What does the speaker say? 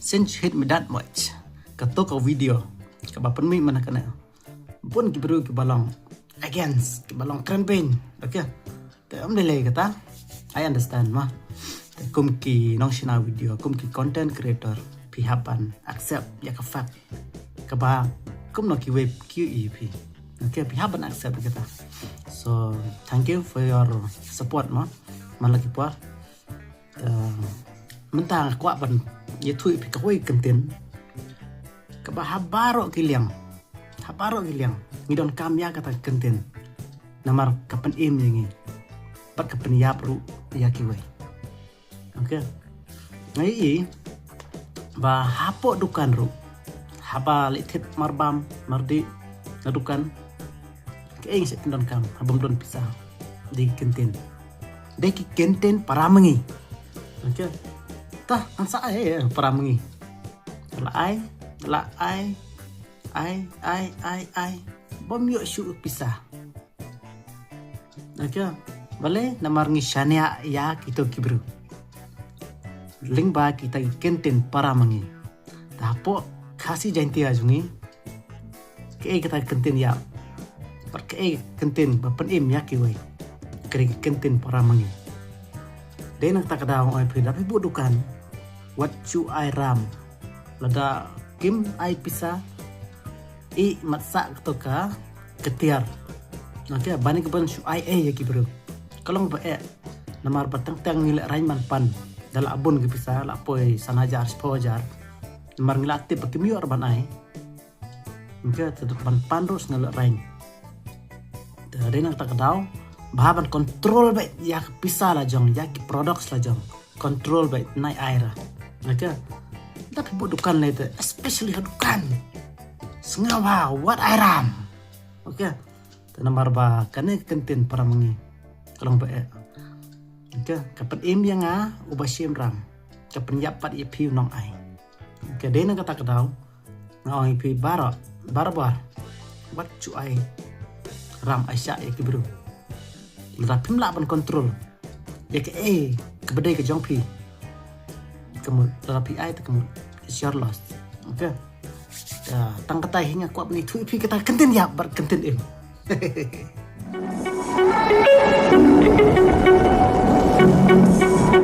since hit me that much katok video kabapan mi mana kana pun kibru kibalong against kibalong campaign okay te amdele kata I understand ma kum ki nong shina video kum ki content creator pihapan accept ya ka fact kaba kum no ki web QEP okay pihapan accept kata so thank you for your support ma malaki puar mentang kwa ban ye thui pi kawai kentin kaba habaro kiliang ngidon kamya kata kentin namar kapan im yangi pat kapan yap ru ya kiwai okay ngai ba hapo dukan ru haba litit marbam mardi na dukan ke se tindon kam habam don pisa di kentin deki kentin paramangi okay tah ansa ai paramangi la ai bom yo syu pisah okay bale namar ngi shania ya kito kibru ling ba kita kentin paramangi tapo khasi janti ajungi ke kita kentin ya par ke kentin bapan im ya kiwai kere kentin paramangi dena tak ada oi phi tapi budukan what you I ram lada kim ai pisa i matsa toka ketiar nanti bani keban shu ai ya kibru kalong ba namar batang tang nilai raiman pan dala abun ke pisa la poi sanajar spojar namar ngilati pakimior ban ai mungkin tetap ban pandus ngalak rain dena tak ada bahan kontrol baik ya pisah lah jong ya products lah jong kontrol baik naik air okay tapi bukan lah itu especially dukan sengawa what airam okay tanamar ba kane kentin para mengi kalau baik okay kapan im yang ubasim ram kapan yapat ya piu nong ai okay dena kata kadau ngau pi bar what cu ai ram aisyah ya kibru tapi melakukan kontrol ya ke kebedai ke jongpi kamu tapi ai kamu share loss okay tang kata hingga kuat ni tu pi kita kentin ya ber kentin